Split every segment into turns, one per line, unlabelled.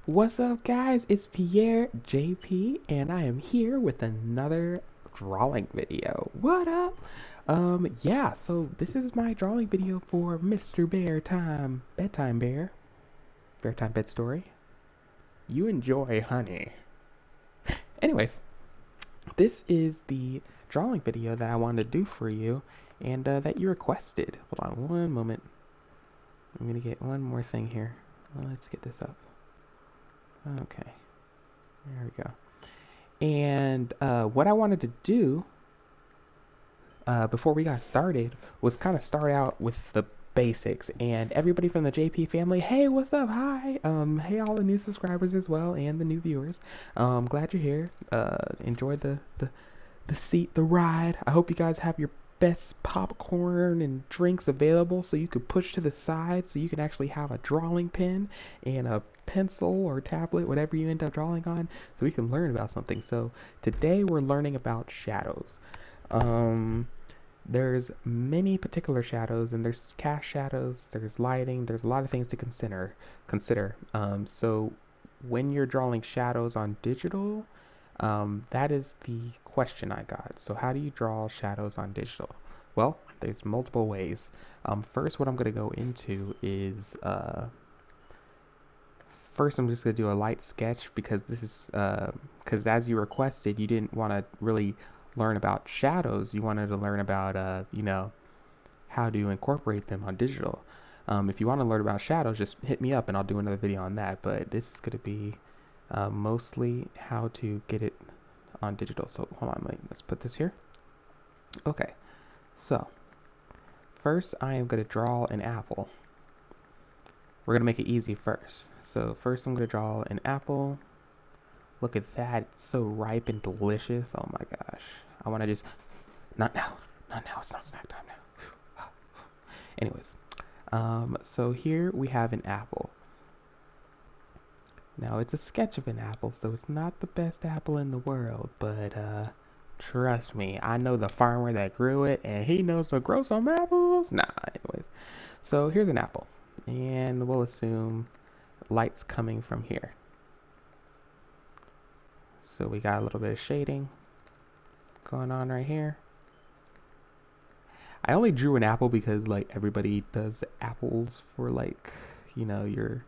What's up, guys? It's Pierre JP, and I am here with another drawing video. What up? Yeah, so this is my drawing video for Mr. Bear Time, Bedtime Bear, Bear Time Bed Story. You enjoy, honey. Anyways, this is the drawing video that I wanted to do for you, and that you requested. Hold on one moment. I'm gonna get one more thing here. Let's get this up. Okay, there we go. And what I wanted to do before we got started was kind of start out with the basics. And everybody from the JP family, hey, what's up? Hi. Hey, all the new subscribers as well, and the new viewers. Glad you're here. Enjoy the seat, the ride. I hope you guys have your best popcorn and drinks available so you could push to the side so you can actually have a drawing pen and a pencil or tablet, whatever you end up drawing on, so we can learn about something. So today we're learning about shadows. There's many particular shadows, and there's cast shadows, there's lighting, there's a lot of things to consider. So when you're drawing shadows on digital, that is the question I got. So how do you draw shadows on digital? Well, there's multiple ways. First, what I'm going to go into is, first I'm just going to do a light sketch because this is, because as you requested, you didn't want to really learn about shadows. You wanted to learn about, how to incorporate them on digital. If you want to learn about shadows, just hit me up and I'll do another video on that. But this is going to be mostly how to get it on digital. So hold on, let's put this here. Okay, so first I am going to draw an apple. We're going to make it easy first. So first I'm going to draw an apple. Look at that, it's so ripe and delicious. Oh my gosh, I want to just, not now, it's not snack time now. Anyways, so here we have an apple. Now, it's a sketch of an apple, so it's not the best apple in the world, but trust me, I know the farmer that grew it, and he knows to grow some apples. Nah, anyways. So here's an apple, and we'll assume light's coming from here. So we got a little bit of shading going on right here. I only drew an apple because, like, everybody does apples for, like, your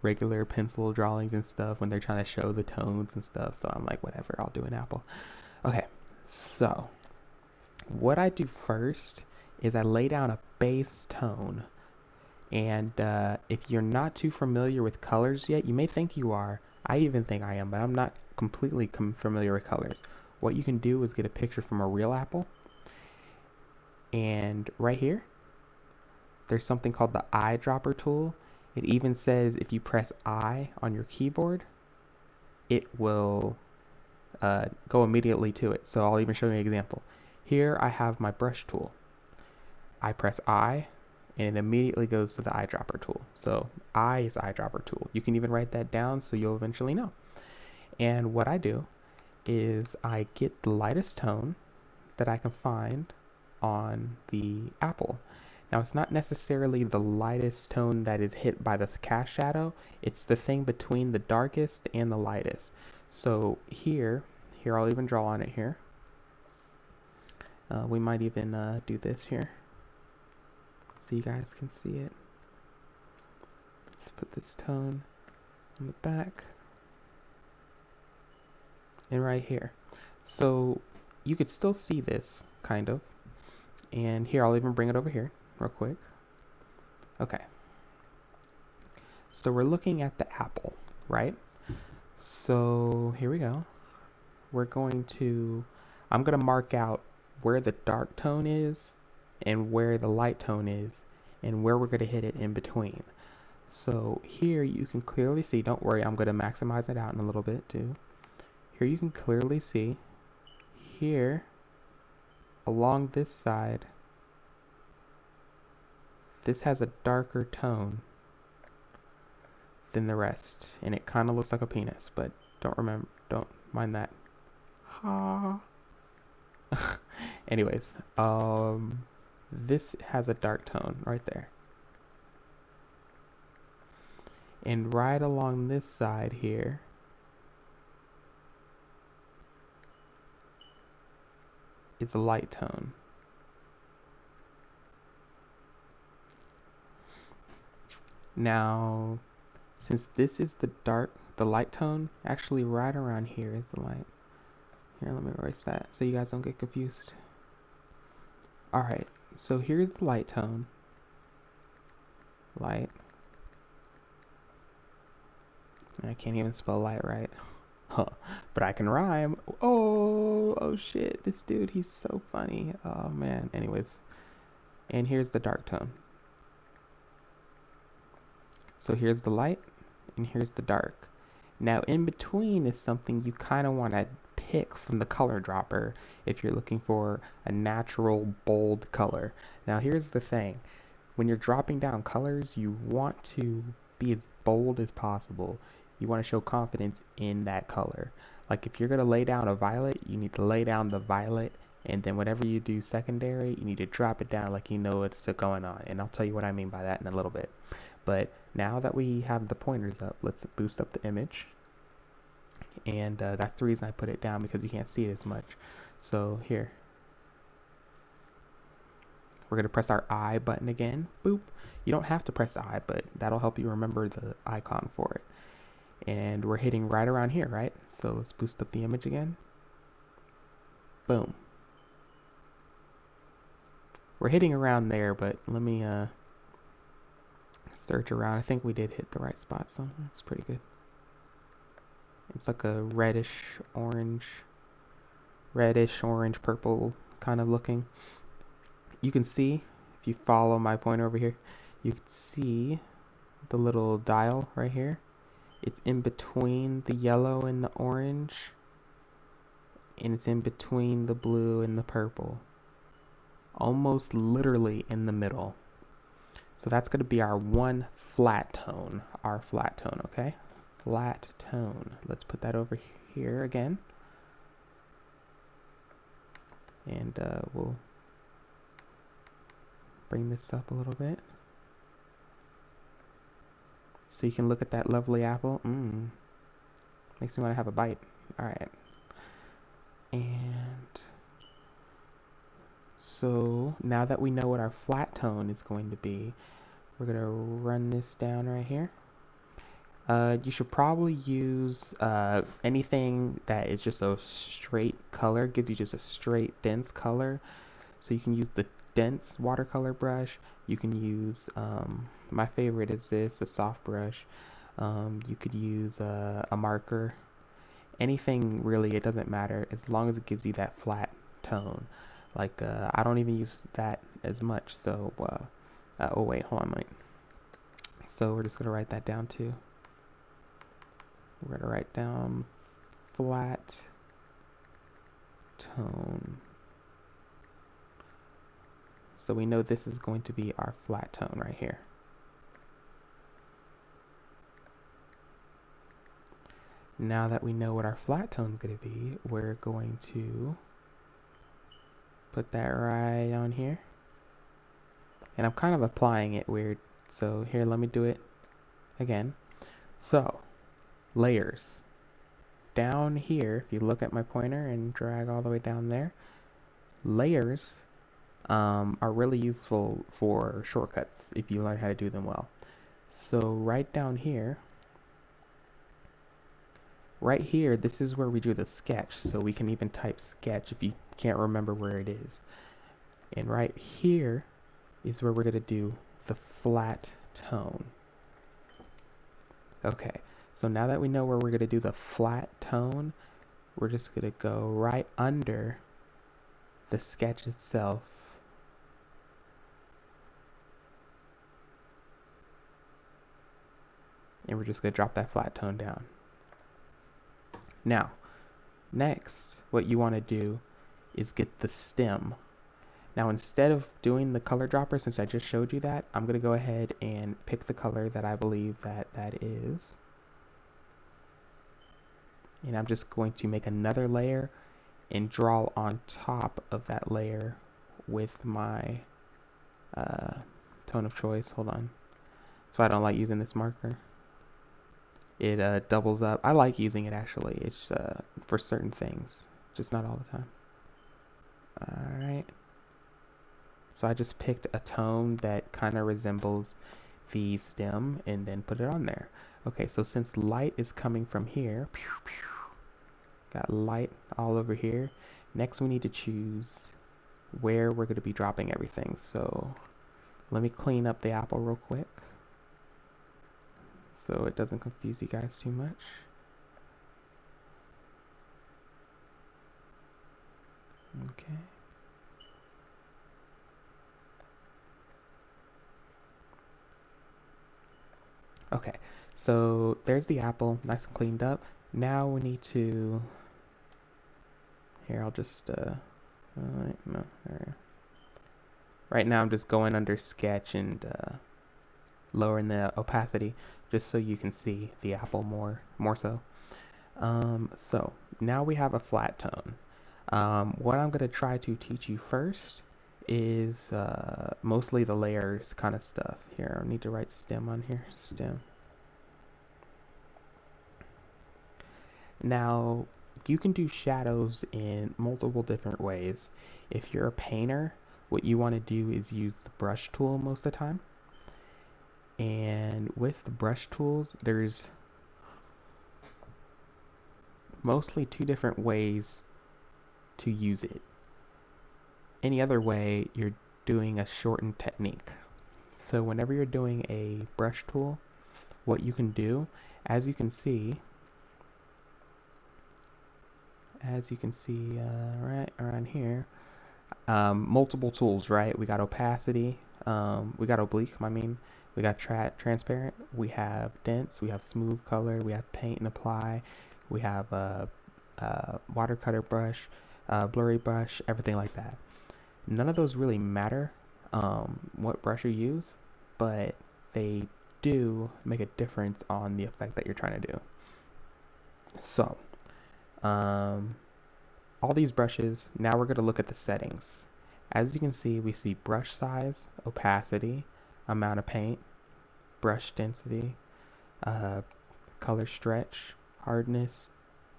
regular pencil drawings and stuff when they're trying to show the tones and stuff. So I'm like, whatever, I'll do an apple. Okay, so what I do first is I lay down a base tone. And if you're not too familiar with colors yet, you may think you are. I even think I am, but I'm not completely familiar with colors. What you can do is get a picture from a real apple. And right here, there's something called the Eyedropper Tool. It even says if you press I on your keyboard, it will go immediately to it. So I'll even show you an example. Here I have my brush tool. I press I, and it immediately goes to the eyedropper tool. So I is eyedropper tool. You can even write that down so you'll eventually know. And what I do is I get the lightest tone that I can find on the apple. Now, it's not necessarily the lightest tone that is hit by the cast shadow. It's the thing between the darkest and the lightest. So here I'll even draw on it here. We might even do this here so you guys can see it. Let's put this tone on the back and right here. So you could still see this, kind of. And here, I'll even bring it over here real quick. Okay. So we're looking at the apple, right? So here we go. I'm going to mark out where the dark tone is and where the light tone is and where we're going to hit it in between. So here you can clearly see, don't worry, I'm going to maximize it out in a little bit too. Here you can clearly see, here along this side, this has a darker tone than the rest, and it kind of looks like a penis, but don't mind that. Ha. Anyways, this has a dark tone right there. And right along this side here is a light tone. Now, since this is the light tone, actually right around here is the light. Here, let me erase that so you guys don't get confused. Alright, so here's the light tone. Light. I can't even spell light right. Huh. But I can rhyme. Oh shit. This dude, he's so funny. Oh man. Anyways. And here's the dark tone. So here's the light and here's the dark. Now in between is something you kind of want to pick from the color dropper if you're looking for a natural bold color. Now here's the thing. When you're dropping down colors, you want to be as bold as possible. You want to show confidence in that color. Like if you're going to lay down a violet, you need to lay down the violet, and then whatever you do secondary, you need to drop it down like you know what's going on. And I'll tell you what I mean by that in a little bit. But now that we have the pointers up, let's boost up the image. And that's the reason I put it down, because you can't see it as much. So here, we're going to press our I button again. Boop. You don't have to press I, but that'll help you remember the icon for it. And we're hitting right around here, right? So let's boost up the image again. Boom. We're hitting around there, but let me search around. I think we did hit the right spot, so that's pretty good. It's like a reddish orange, purple kind of looking. You can see, if you follow my pointer over here, you can see the little dial right here. It's in between the yellow and the orange, and it's in between the blue and the purple. Almost literally in the middle. So that's going to be our one flat tone, okay? Flat tone. Let's put that over here again. And we'll bring this up a little bit. So you can look at that lovely apple. Makes me want to have a bite. Alright. And so now that we know what our flat tone is going to be, we're going to run this down right here. You should probably use anything that is just a straight color, gives you just a straight dense color. So you can use the dense watercolor brush. You can use, my favorite is this, a soft brush. You could use a marker. Anything really, it doesn't matter as long as it gives you that flat tone. Like, I don't even use that as much, so, oh wait, hold on, wait. So we're just gonna write that down too. We're gonna write down flat tone. So we know this is going to be our flat tone right here. Now that we know what our flat tone is going to be, we're going to put that right on here. And I'm kind of applying it weird. So here, let me do it again. So, layers. Down here, if you look at my pointer and drag all the way down there, layers are really useful for shortcuts if you learn how to do them well. So right down here, right here, this is where we do the sketch. So we can even type sketch if you can't remember where it is. And right here is where we're going to do the flat tone. Okay, so now that we know where we're going to do the flat tone, we're just going to go right under the sketch itself. And we're just going to drop that flat tone down. Now, next, what you want to do is get the stem. Now, instead of doing the color dropper, since I just showed you that, I'm going to go ahead and pick the color that I believe that is. And I'm just going to make another layer and draw on top of that layer with my tone of choice. Hold on. So I don't like using this marker. It doubles up. I like using it actually. It's for certain things, just not all the time. Alright. So I just picked a tone that kind of resembles the stem and then put it on there. Okay, so since light is coming from here, got light all over here. Next we need to choose where we're going to be dropping everything. So let me clean up the apple real quick so it doesn't confuse you guys too much. Okay. Okay, so there's the apple, nice and cleaned up. Now we need to, here I'll just, no, there. Right now I'm just going under sketch and lowering the opacity just so you can see the apple more so. So now we have a flat tone. What I'm going to try to teach you first is mostly the layers kind of stuff. Here, I need to write stem on here, stem. Now, you can do shadows in multiple different ways. If you're a painter, what you want to do is use the brush tool most of the time. And with the brush tools, there's mostly two different ways to use it. Any other way, you're doing a shortened technique. So whenever you're doing a brush tool, what you can do, as you can see right around here, multiple tools, right? We got opacity, we got oblique, we got transparent, we have dense, we have smooth color, we have paint and apply, we have watercolor brush, blurry brush, everything like that. None of those really matter what brush you use, but they do make a difference on the effect that you're trying to do. So, all these brushes, now we're going to look at the settings. As you can see, we see brush size, opacity, amount of paint, brush density, color stretch, hardness,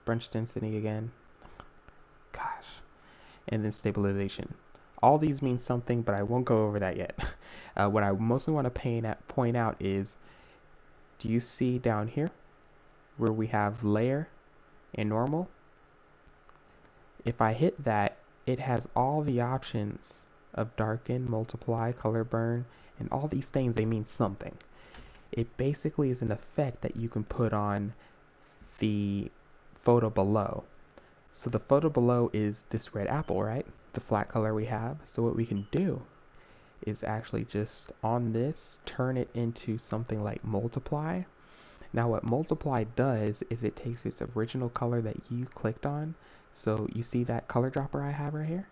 brush density again, gosh, and then stabilization. All these mean something, but I won't go over that yet. What I mostly want to point out is, do you see down here where we have layer and normal? If I hit that, it has all the options of darken, multiply, color burn, and all these things, they mean something. It basically is an effect that you can put on the photo below. So the photo below is this red apple, right? The flat color we have. So what we can do is actually just on this, turn it into something like multiply. Now what multiply does is it takes its original color that you clicked on. So you see that color dropper I have right here?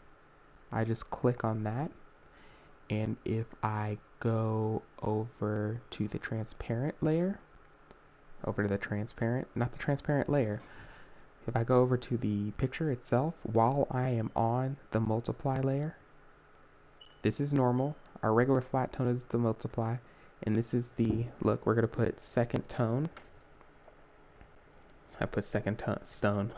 I just click on that. And if I go over to the transparent layer, not the transparent layer, if I go over to the picture itself, while I am on the multiply layer, this is normal. Our regular flat tone is the multiply. And this is the, look, we're going to put second tone. I put second stone.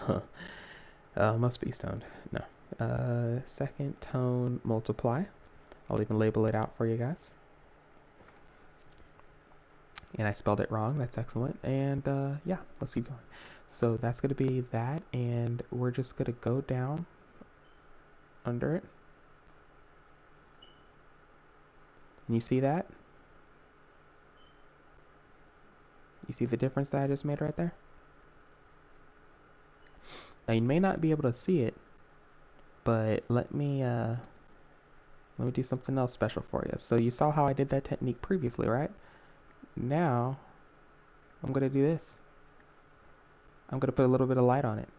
Must be stoned. No. Second tone multiply. I'll even label it out for you guys. And I spelled it wrong. That's excellent. And yeah, let's keep going. So that's going to be that. And we're just going to go down under it. And you see that? You see the difference that I just made right there? Now you may not be able to see it, but let me do something else special for you. So you saw how I did that technique previously, right? Now I'm going to do this. I'm going to put a little bit of light on it.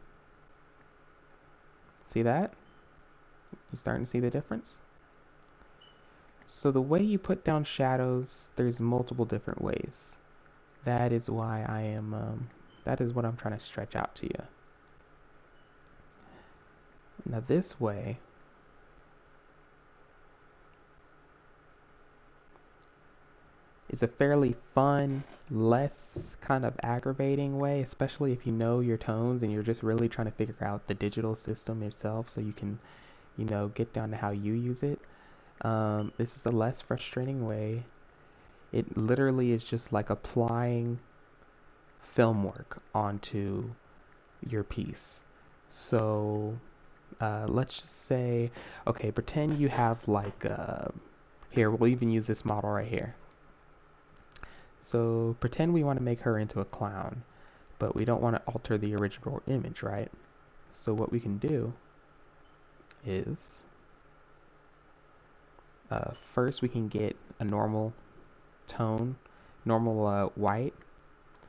See that? You starting to see the difference? So the way you put down shadows, there's multiple different ways. That is why I am, that is what I'm trying to stretch out to you. Now this way, It's a fairly fun, less kind of aggravating way, especially if you know your tones and you're just really trying to figure out the digital system itself so you can, get down to how you use it. This is a less frustrating way. It literally is just like applying film work onto your piece. So let's just say, okay, pretend you have like, here, we'll even use this model right here. So pretend we want to make her into a clown, but we don't want to alter the original image, right? So what we can do is, first we can get a normal tone, normal white,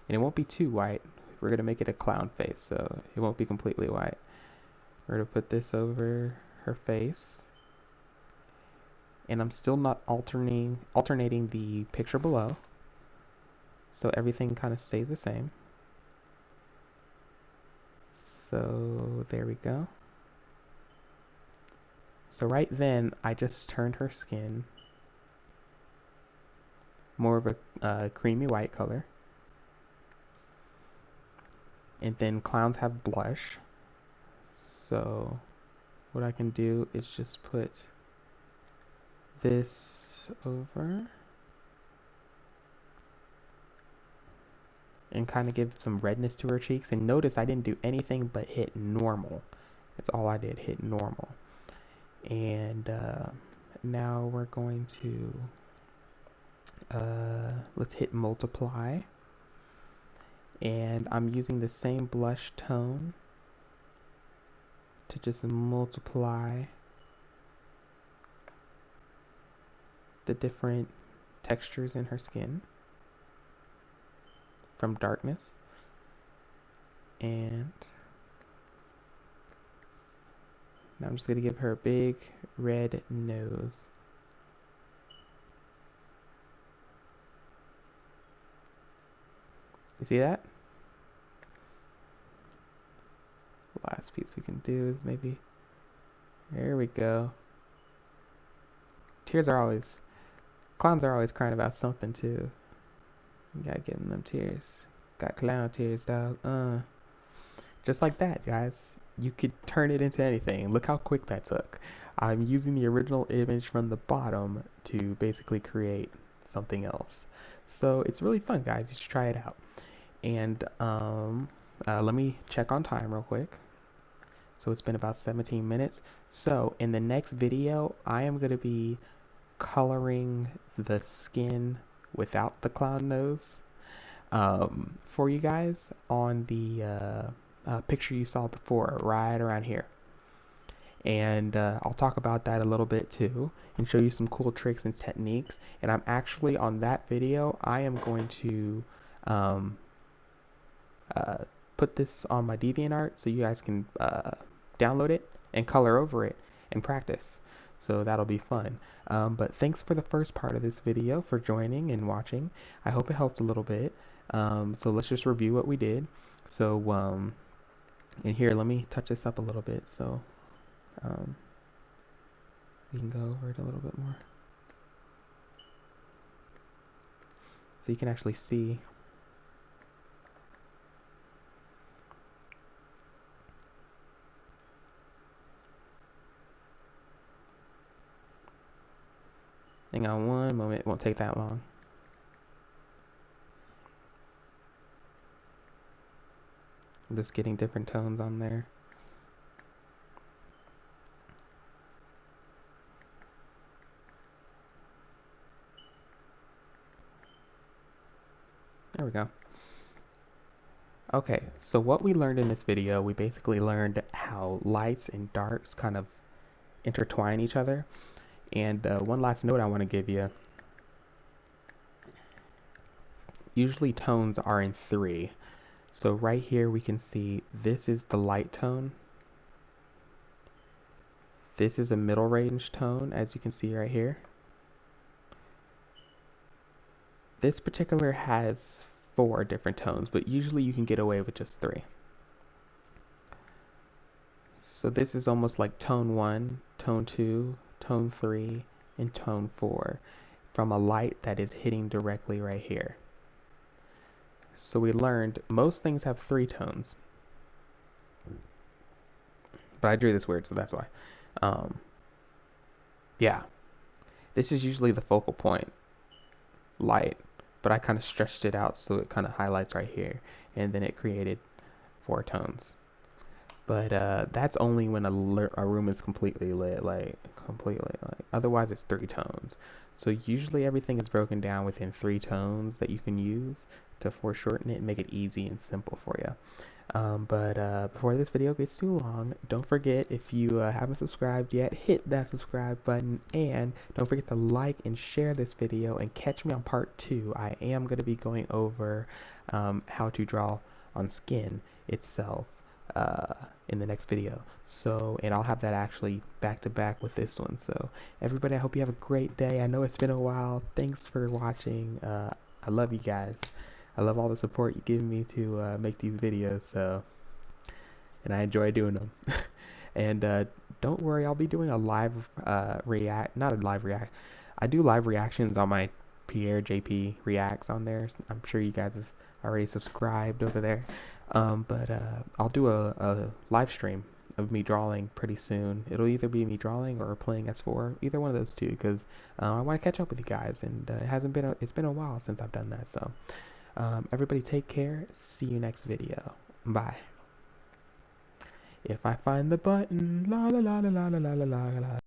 and it won't be too white. We're going to make it a clown face, so it won't be completely white. We're going to put this over her face, and I'm still not alternating the picture below, so everything kind of stays the same. So there we go. So right then, I just turned her skin more of a creamy white color. And then clowns have blush. So what I can do is just put this over and kind of give some redness to her cheeks. And notice I didn't do anything but hit normal. That's all I did, hit normal. And now we're going to let's hit multiply, and I'm using the same blush tone to just multiply the different textures in her skin from darkness. And now I'm just going to give her a big red nose. You see that? Last piece we can do is maybe, there we go. Clowns are always crying about something too. You gotta give them tears. Got clown tears, dog. Just like that, guys. You could turn it into anything. Look how quick that took. I'm using the original image from the bottom to basically create something else. So it's really fun, guys. You should try it out. And let me check on time real quick. So it's been about 17 minutes. So in the next video, I am going to be coloring the skin without the clown nose for you guys on the picture you saw before, right around here. And I'll talk about that a little bit too and show you some cool tricks and techniques. And I'm actually, on that video, I am going to put this on my DeviantArt so you guys can download it and color over it and practice. So that'll be fun. But thanks for the first part of this video, for joining and watching. I hope it helped a little bit. So let's just review what we did. So and here, let me touch this up a little bit so we can go over it a little bit more, so you can actually see. Hang on one moment, it won't take that long. I'm just getting different tones on there. There we go. Okay, so what we learned in this video, we basically learned how lights and darks kind of intertwine each other. And one last note I want to give you. Usually tones are in 3. So right here we can see this is the light tone. This is a middle range tone, as you can see right here. This particular has 4 different tones, but usually you can get away with just 3. So this is almost like tone 1, tone 2, tone 3, and tone 4. from a light that is hitting directly right here. So we learned most things have 3 tones. But I drew this weird, so that's why. Yeah. This is usually the focal point light, but I kind of stretched it out so it kind of highlights right here, and then it created 4 tones. But that's only when a room is completely lit, otherwise it's 3 tones. So usually everything is broken down within 3 tones that you can use to foreshorten it and make it easy and simple for you. But before this video gets too long, don't forget, if you haven't subscribed yet, hit that subscribe button, and don't forget to like and share this video, and catch me on part 2. I am going to be going over how to draw on skin itself in the next video. So, and I'll have that actually back to back with this one. So everybody, I hope you have a great day. I know it's been a while. Thanks for watching. I love you guys. I love all the support you give me to make these videos, so, and I enjoy doing them. And don't worry, I'll be doing a live not a live react. I do live reactions on my Pierre JP Reacts on there. I'm sure you guys have already subscribed over there. But I'll do a live stream of me drawing pretty soon. It'll either be me drawing or playing S4, either one of those two, because I want to catch up with you guys, and it's been a while since I've done that. So everybody take care. See you next video. Bye. If I find the button, la la la la la la la la la.